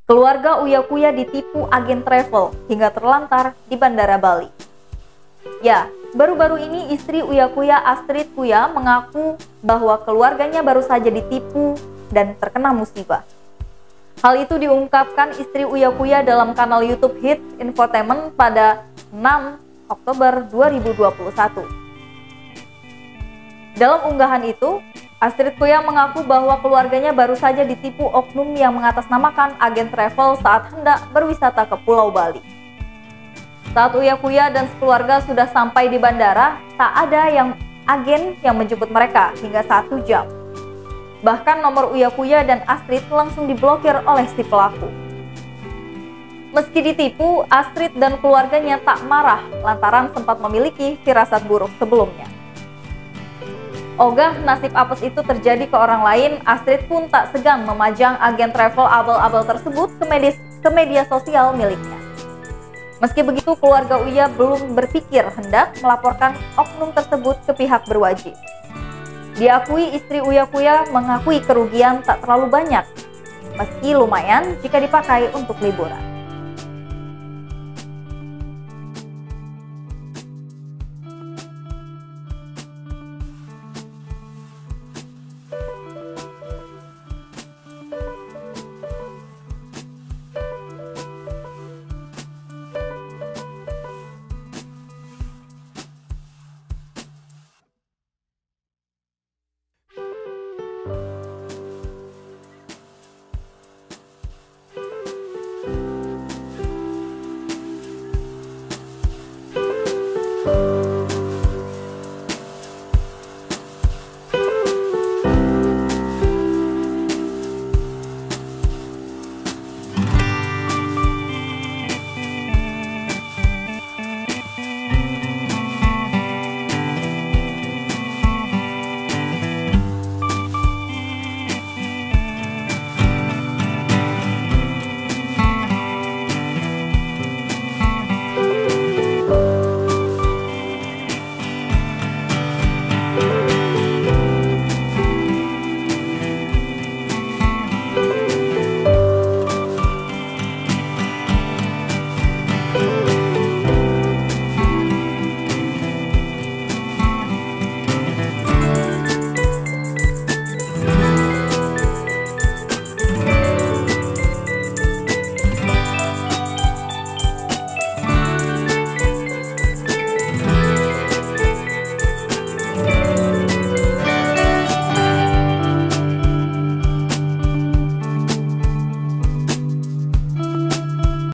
Keluarga Uya Kuya ditipu agen travel hingga terlantar di Bandara Bali. Ya, baru-baru ini istri Uya Kuya, Astrid Kuya, mengaku bahwa keluarganya baru saja ditipu dan terkena musibah. Hal itu diungkapkan istri Uya Kuya dalam kanal YouTube Hits Infotainment pada 6 Oktober 2021. Dalam unggahan itu, Astrid Kuya mengaku bahwa keluarganya baru saja ditipu oknum yang mengatasnamakan agen travel saat hendak berwisata ke Pulau Bali. Saat Uya Kuya dan sekeluarga sudah sampai di bandara, tak ada agen yang menjemput mereka hingga 1 jam. Bahkan nomor Uya Kuya dan Astrid langsung diblokir oleh si pelaku. Meski ditipu, Astrid dan keluarganya tak marah lantaran sempat memiliki firasat buruk sebelumnya. Ogah nasib apes itu terjadi ke orang lain, Astrid pun tak segan memajang agen travel abal-abal tersebut ke media sosial miliknya. Meski begitu, keluarga Uya belum berpikir hendak melaporkan oknum tersebut ke pihak berwajib. Diakui istri Uya Kuya mengakui kerugian tak terlalu banyak, meski lumayan jika dipakai untuk liburan.